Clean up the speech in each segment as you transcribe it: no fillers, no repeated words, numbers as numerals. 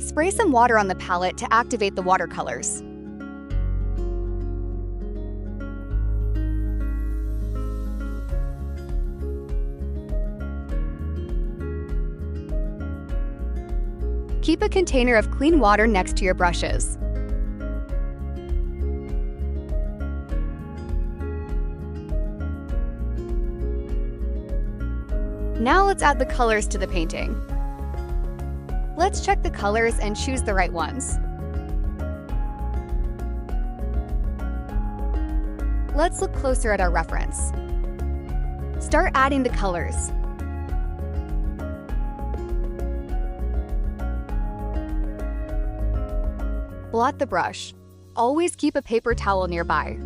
Spray some water on the palette to activate the watercolors. Keep a container of clean water next to your brushes. Now let's add the colors to the painting. Let's check the colors and choose the right ones. Let's look closer at our reference. Start adding the colors. Blot the brush. Always keep a paper towel nearby.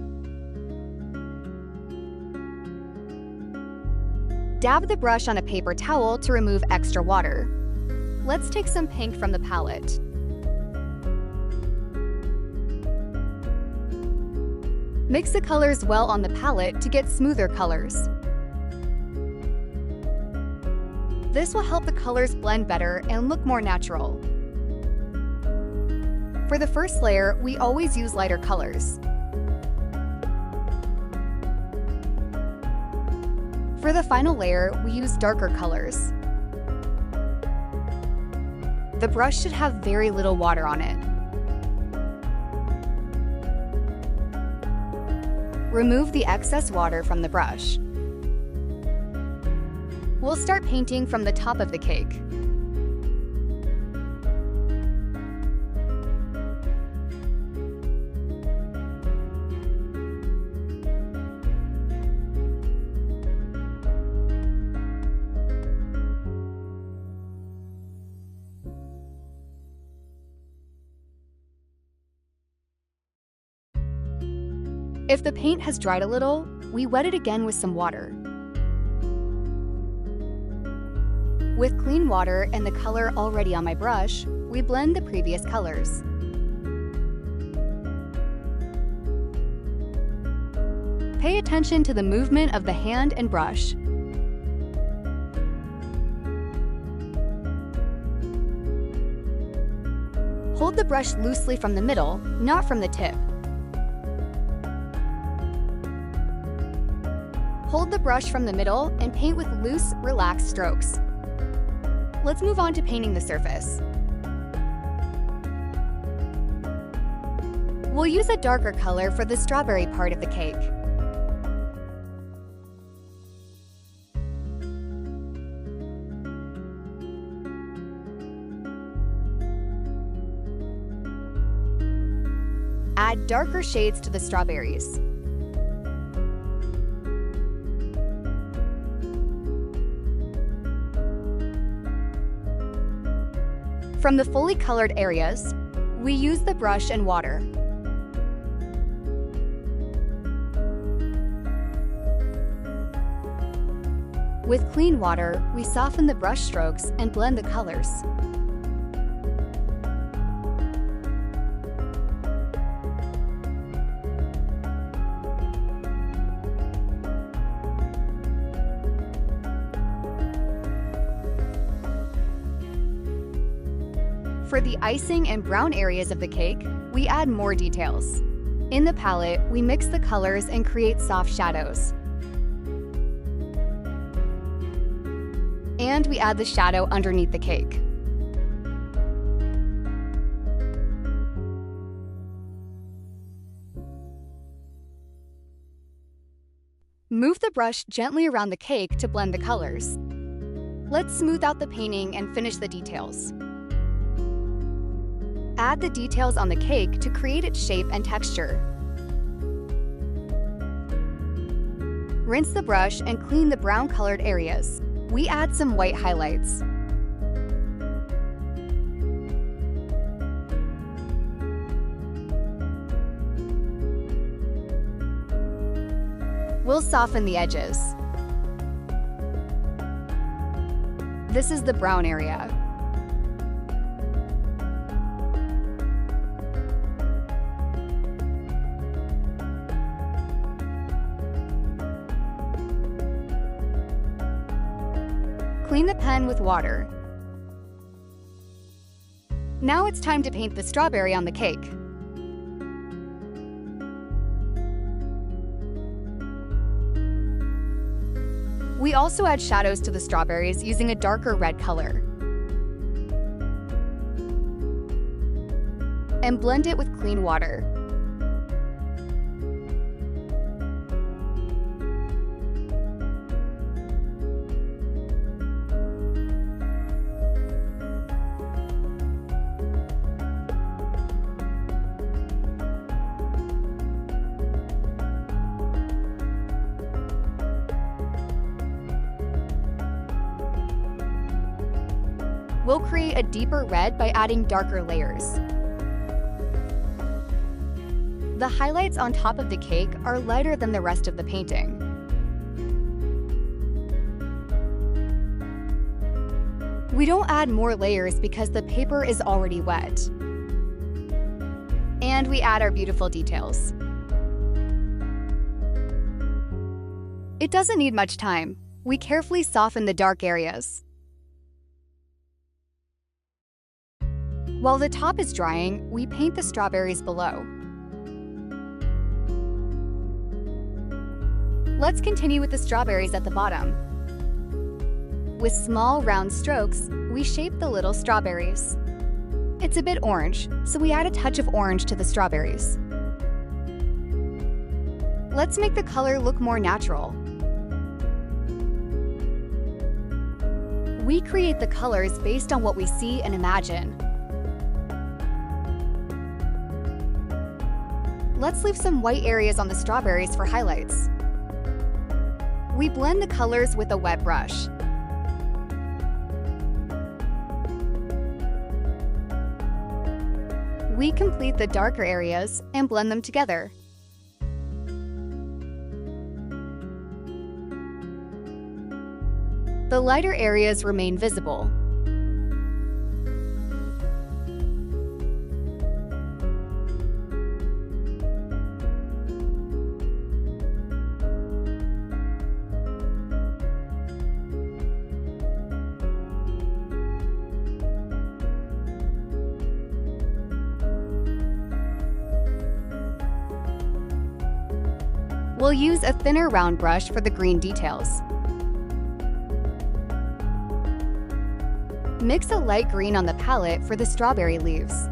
Dab the brush on a paper towel to remove extra water. Let's take some pink from the palette. Mix the colors well on the palette to get smoother colors. This will help the colors blend better and look more natural. For the first layer, we always use lighter colors. For the final layer, we use darker colors. The brush should have very little water on it. Remove the excess water from the brush. We'll start painting from the top of the cake. If the paint has dried a little, we wet it again with some water. With clean water and the color already on my brush, we blend the previous colors. Pay attention to the movement of the hand and brush. Hold the brush loosely from the middle, not from the tip. Hold the brush from the middle and paint with loose, relaxed strokes. Let's move on to painting the surface. We'll use a darker color for the strawberry part of the cake. Add darker shades to the strawberries. From the fully colored areas, we use the brush and water. With clean water, we soften the brush strokes and blend the colors. For the icing and brown areas of the cake, we add more details. In the palette, we mix the colors and create soft shadows. And we add the shadow underneath the cake. Move the brush gently around the cake to blend the colors. Let's smooth out the painting and finish the details. Add the details on the cake to create its shape and texture. Rinse the brush and clean the brown-colored areas. We add some white highlights. We'll soften the edges. This is the brown area. Clean the pen with water. Now it's time to paint the strawberry on the cake. We also add shadows to the strawberries using a darker red color. And blend it with clean water. We'll create a deeper red by adding darker layers. The highlights on top of the cake are lighter than the rest of the painting. We don't add more layers because the paper is already wet. And we add our beautiful details. It doesn't need much time. We carefully soften the dark areas. While the top is drying, we paint the strawberries below. Let's continue with the strawberries at the bottom. With small, round strokes, we shape the little strawberries. It's a bit orange, so we add a touch of orange to the strawberries. Let's make the color look more natural. We create the colors based on what we see and imagine. Let's leave some white areas on the strawberries for highlights. We blend the colors with a wet brush. We complete the darker areas and blend them together. The lighter areas remain visible. We'll use a thinner round brush for the green details. Mix a light green on the palette for the strawberry leaves.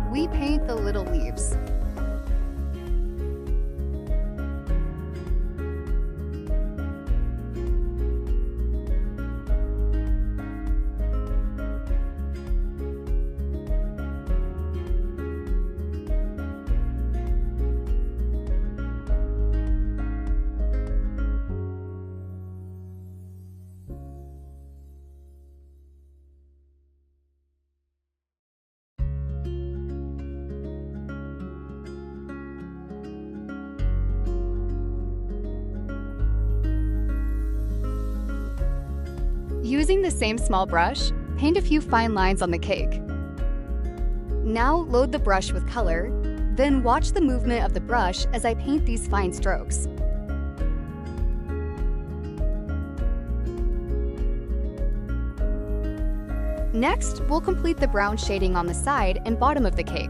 We paint the little leaves. Using the same small brush, paint a few fine lines on the cake. Now load the brush with color, then watch the movement of the brush as I paint these fine strokes. Next, we'll complete the brown shading on the side and bottom of the cake.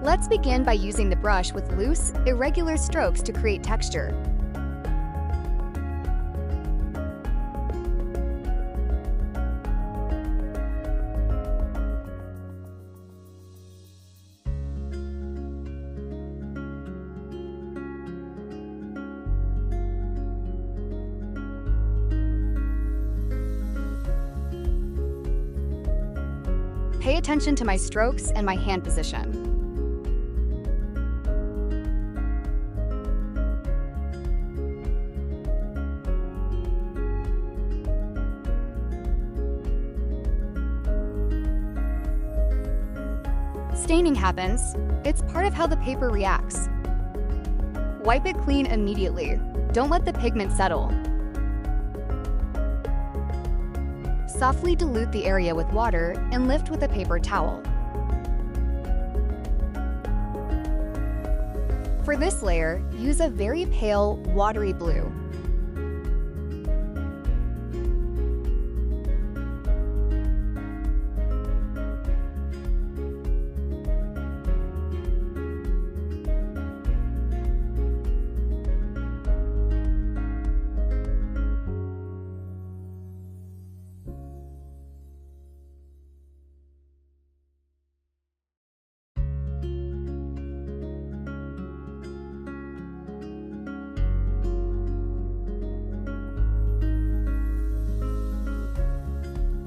Let's begin by using the brush with loose, irregular strokes to create texture. Pay attention to my strokes and my hand position. Staining happens. It's part of how the paper reacts. Wipe it clean immediately. Don't let the pigment settle. Softly dilute the area with water and lift with a paper towel. For this layer, use a very pale, watery blue.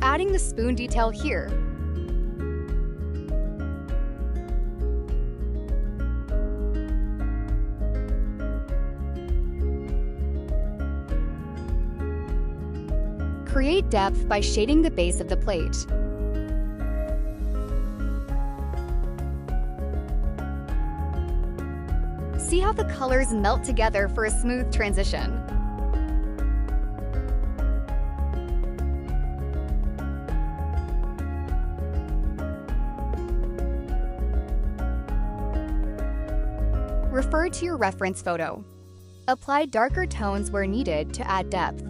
Adding the spoon detail here. Create depth by shading the base of the plate. See how the colors melt together for a smooth transition. Refer to your reference photo. Apply darker tones where needed to add depth.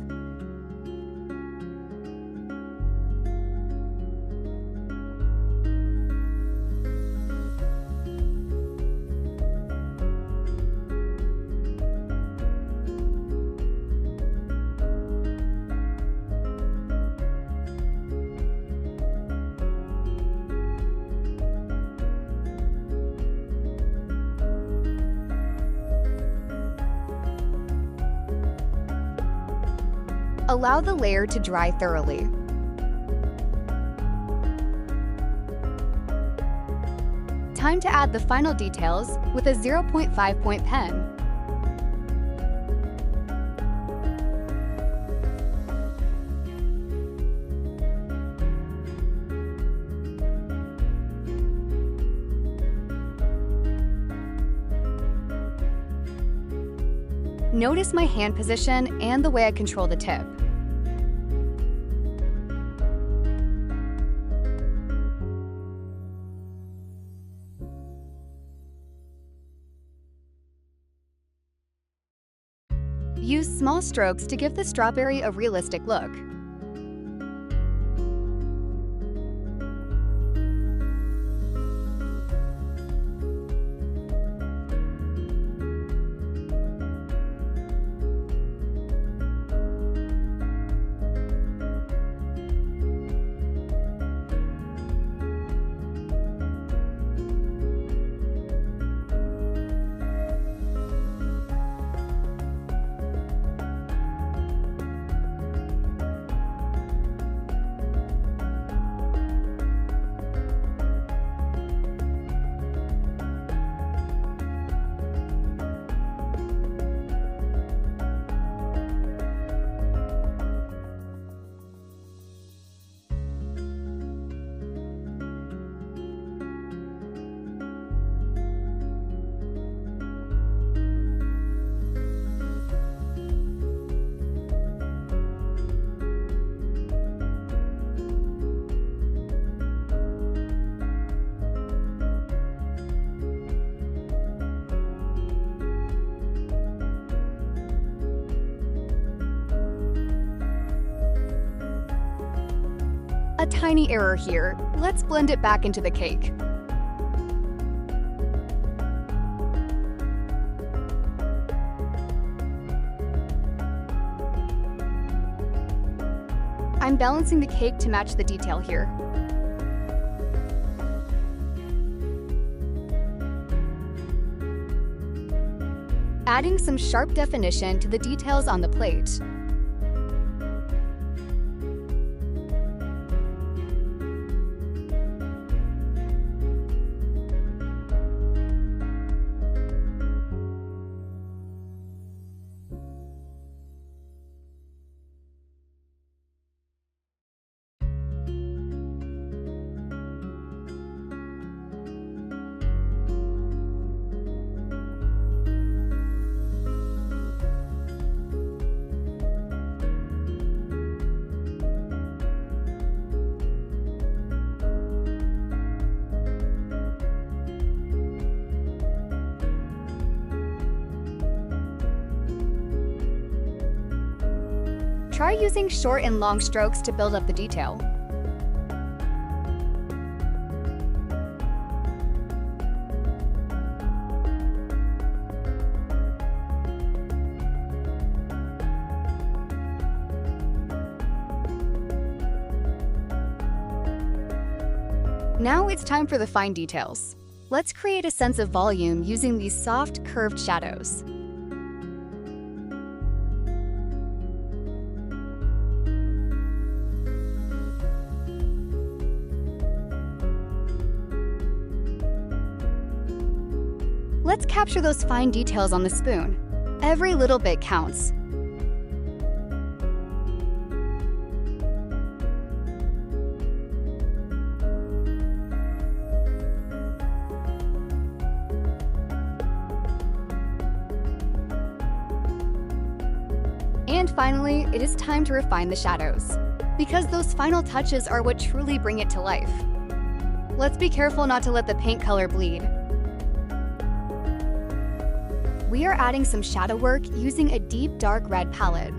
Allow the layer to dry thoroughly. Time to add the final details with a 0.5 point pen. Notice my hand position and the way I control the tip. Use small strokes to give the strawberry a realistic look. A tiny error here. Let's blend it back into the cake. I'm balancing the cake to match the detail here. Adding some sharp definition to the details on the plate. Try using short and long strokes to build up the detail. Now it's time for the fine details. Let's create a sense of volume using these soft, curved shadows. Let's capture those fine details on the spoon. Every little bit counts. And finally, it is time to refine the shadows, because those final touches are what truly bring it to life. Let's be careful not to let the paint color bleed. We are adding some shadow work using a deep dark red palette.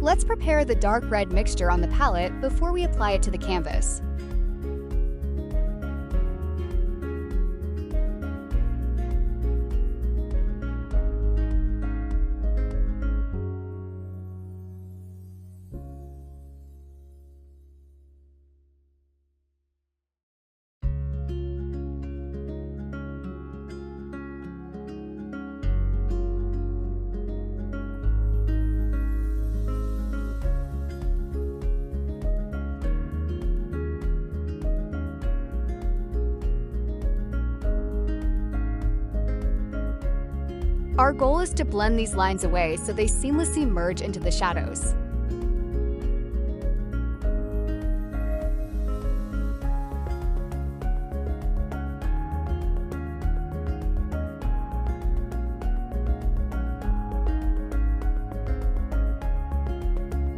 Let's prepare the dark red mixture on the palette before we apply it to the canvas. Our goal is to blend these lines away so they seamlessly merge into the shadows.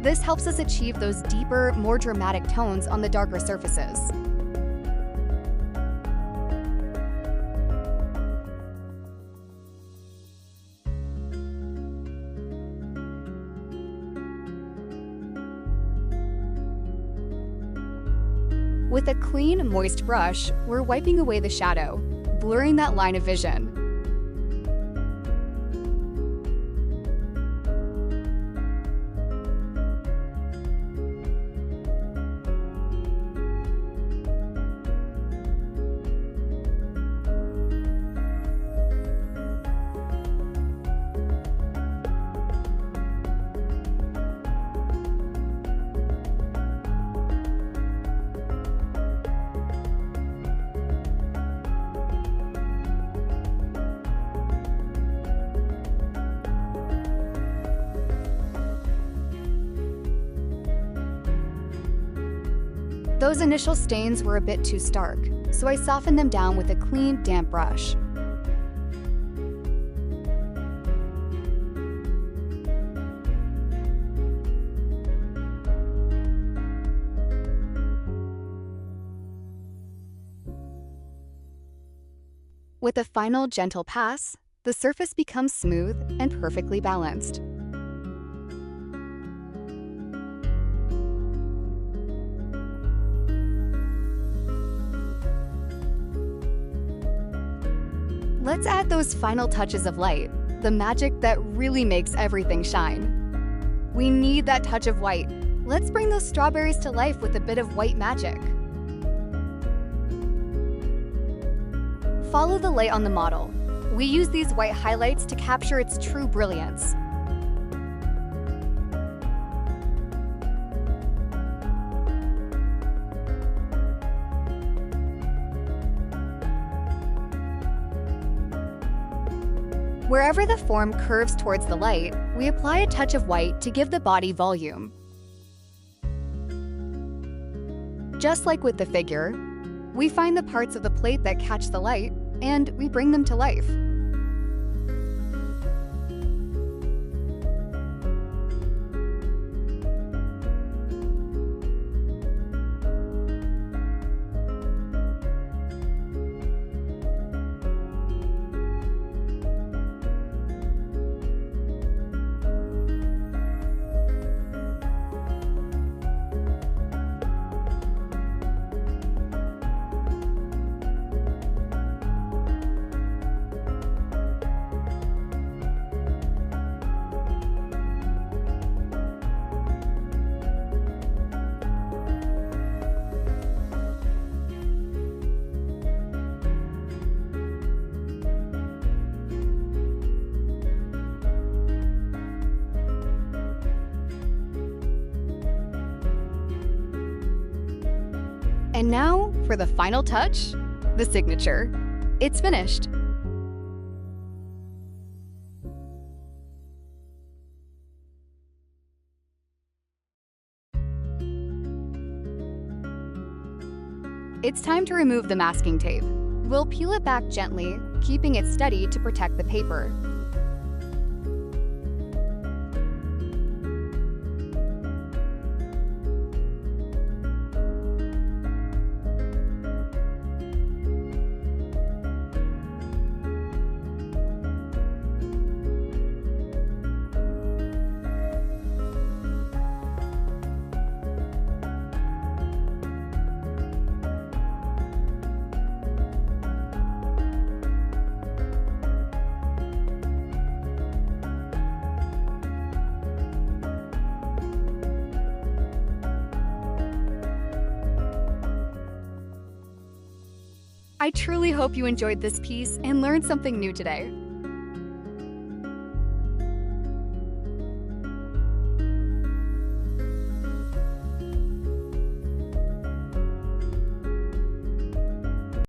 This helps us achieve those deeper, more dramatic tones on the darker surfaces. With a clean, moist brush, we're wiping away the shadow, blurring that line of vision. Those initial stains were a bit too stark, so I softened them down with a clean, damp brush. With a final gentle pass, the surface becomes smooth and perfectly balanced. Let's add those final touches of light, the magic that really makes everything shine. We need that touch of white. Let's bring those strawberries to life with a bit of white magic. Follow the light on the model. We use these white highlights to capture its true brilliance. Wherever the form curves towards the light, we apply a touch of white to give the body volume. Just like with the figure, we find the parts of the plate that catch the light, and we bring them to life. And now, for the final touch, the signature. It's finished. It's time to remove the masking tape. We'll peel it back gently, keeping it steady to protect the paper. I truly hope you enjoyed this piece and learned something new today.